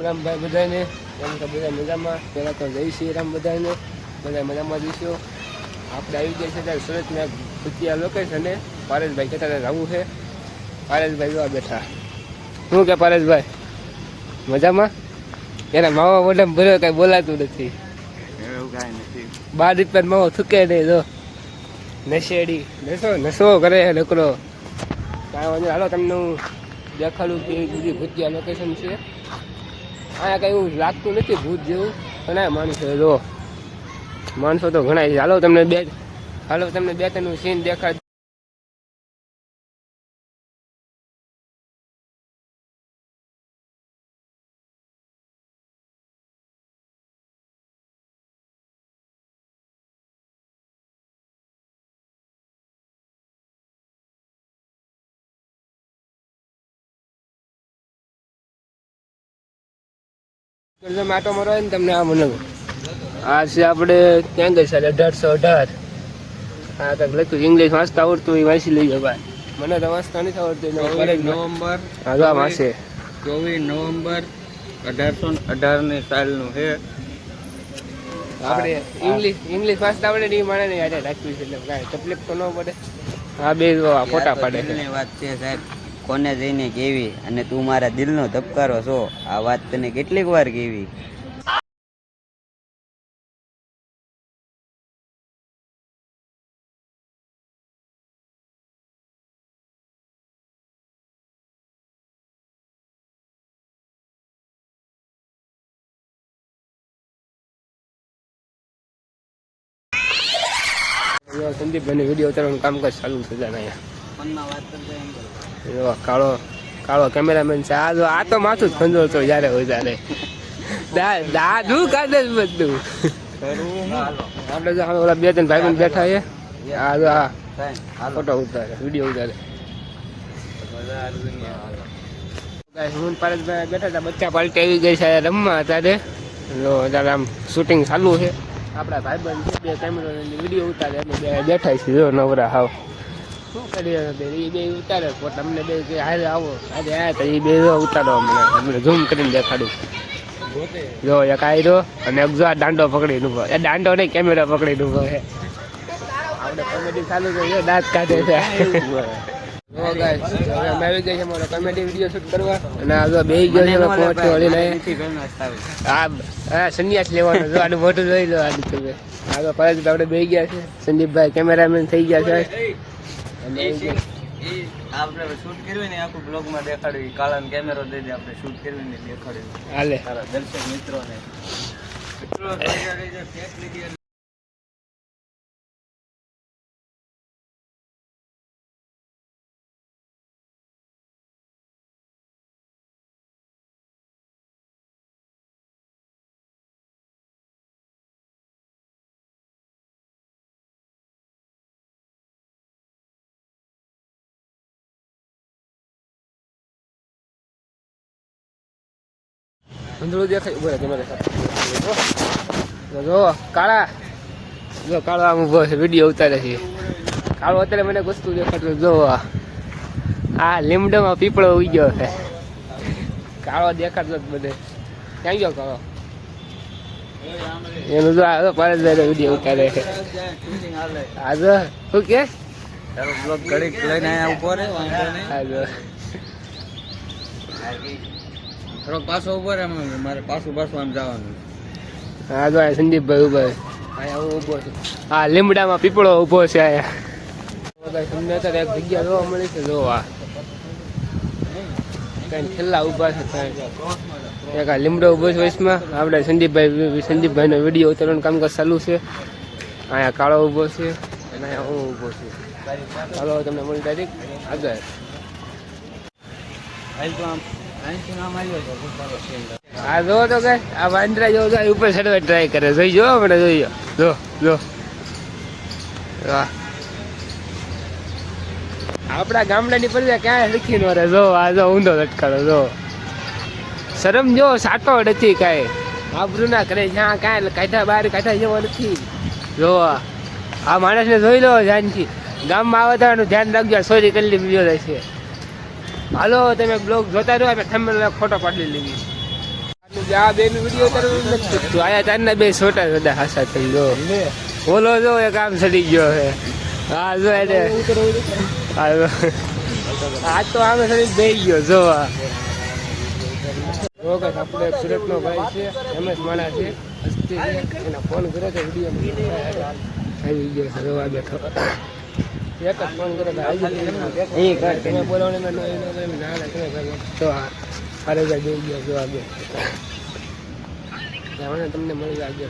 રામ ભાઈ બધાને એમ તો બધા મજામાં. પહેલાં તો જય શ્રી રામ બધાને, બધા મજામાં જઈશું. આપણે આવી ગયા છે ત્યારે સુરતના ભૂતિયા લોકેશને. પારેશભાઈ કહેતા હતા આવું છે. પારેશભાઈ જોવા બેઠા. શું કે પારેશભાઈ મજામાં? એના માવા મોઢામાં ભર્યો કાંઈ બોલાતું નથી. એવું કાંઈ નથી. 12 રૂપિયા માવો થૂકે નહીં. જો નશેડી નશો કરે નકરો. કાંઈ વાંધો હાલો તમને હું દેખાડું કે બધી ભૂતિયા લોકેશન છે. અહીંયા કંઈ એવું લાગતું નથી ભૂત જેવું, ઘણા માણસો જો માણસો તો ઘણા છે. હાલો તમને બે ત્રણ સીન દેખાડ. માટો મારો ને તમને આ મને આ છે આપણે ક્યાં ગઈ સાહેબ 1818. હા કંઈક લખ્યું ઇંગ્લિશ વાંચતા આવડતું એ વાંચી લઈએ ભાઈ. મને તો વાંચતા નથી આવડતું. નવેમ્બર હા જો આમ હશે 24 નવેમ્બર 1818 સાલનું છે. આપણે ઇંગ્લિશ વાંચતા આવડે ને એ માણે ને યાદ રાખવી છે એટલે કાંઈ તકલીફ તો ન પડે. હા બે ફોટા પાડે છે. વાત છે સાહેબ, કોને જઈને કેવી અને તું મારા દિલનો ધબકારો છો, આ વાત તને કેટલીક વાર કેવી. સંદીપભાઈ વિડીયો ઉતારવાનું કામકાજ ચાલુ છે અહીંયા. કાળો કેમેરામેન છે. આ તો માથું જ ખંજોળતો જયારે હોય ત્યારે દાદું કાઢે બધું. આપણે જો ઓલા બે ત્રણ ભાઈ બેઠા છે. આ જો આ ફોટો ઉતારે વિડીયો ઉતારે. હું પારેશભાઈ બેઠા હતા. બચ્ચા પાલટી આવી ગઈ છે રમવા અત્યારે. અત્યારે આમ શૂટિંગ ચાલુ છે. આપણા ભાઈબંધ છે બે કેમેરા વિડીયો ઉતારે એટલે બે બેઠા છે. જો નવરા હાવ શું કરી એ બે ઉતારે તમને બે કે હારે આવો આજે આવ્યા હતા એ બે ઉતારો અમને ઝૂમ કરીને દેખાડું. જો એક આયરો અને એક જો આ દાંડો પકડીને ઉભો. એ દાંડો નહીં કેમેરા પકડીને ઉભો છે. આપણે કોમેડી ચાલુ છે. દાંત કાઢે છે. આવી ગઈ છે મારો કોમેડી વિડીયો શૂટ કરવા. અને આ જો બે ગયો છે પહોંચો વળીને. હા સંન્યાસ લેવાનો. જો આનું મોટું જોઈ લો. આનું તમે આ તો પરેશભાઈ આપણે બે ગયા છે. સંદીપભાઈ કેમેરામેન થઈ ગયા છે. આપણે શૂટ કર્યું ને આખું બ્લોગમાં દેખાડ્યું. કાળાનો કેમેરો દઈ દે, આપણે શૂટ કર્યું ને દેખાડ્યું. હાલે દર્શક મિત્રોને ધૂંધળું દેખાય. ઉભો તમારે જો કાળા જો કાળો આમ ઉભો છે વિડીયો ઉતારે છે. કાળો અત્યારે મને વસ્તુ દેખાડતો જો આ લીમડામાં પીપળો ઉઈ ગયો છે. કાળો દેખાડતો બધે ક્યાં ગયો કાળો? એનું જો આ પારેશભાઈ વિડીયો ઉતારે છે. આ જો શું કે તારો બ્લોગ ઘડીક લઈને અહીંયા ઉભો રહે, વાંધો નહીં. હા જો થોડોક પાછો ઉભો રહે, મારે પાછું આમ જવાનું. હા જો સંદીપભાઈ ઉભો છે. અહીંયા હું ઊભો છું. હા લીમડામાં પીપળો ઊભો છે અહીંયા. તમને અત્યારે એક જગ્યા જોવા મળી છે. જોવા કઈ છેલ્લા ઊભા છે. એક આ લીમડો ઊભો છે વચમાં. આપણે સંદીપભાઈનો વિડીયો ઉતારવાનું કામકાજ ચાલુ છે. અહીંયા કાળો ઊભો છે અને અહીંયા હું ઊભો છું. ચાલો તમને મળી તારીખ આગળ. હા જો તો કઈ આ વાંદરા જેવો જાય ઉપર ચડવા ટ્રાય કરે. જોઈ જો આપણે જોઈએ. જો આપણા ગામડાની પડે ક્યાંય લખી ન રહે. જો આ જો ઊંધો લટકારો. જો શરમ જો સાટો નથી કાંઈ. આબરું ના કરે જ્યાં કાંઈ કાઢા બહાર કાઢા જેવો નથી. જો આ માણસને જોઈ લો ધ્યાનથી. ગામમાં આવે તો ધ્યાન રાખજો. સોરી કરી લીધો રહેશે. હાલો તમે બ્લોગ જોતા રહો. અમે થંબનેલ ફોટો પાડી લેવી. આ બે નું વિડીયો ઉતારવાનું નથી શકતું. આયા તારના બે છોટા બધા હાસા થઈ ગયો. ઓલો જો એક આમ ચડી ગયો છે. હા જો એટલે હા જો. આ તો આમે ચડી બેસી ગયો જો આ. વખત આપણે સુરતનો ભાઈ છે એમએસ માણા છે હસ્તી છે એના ફોન કર્યો તો વિડીયો આવી ગયો છે જોવા બેઠો. એક જ ફોન કર્યો તો આવી ગયો. તમે બોલાવણી માં ના તો અરે જઈ ગયો જોવા બે તમને મળી જાય.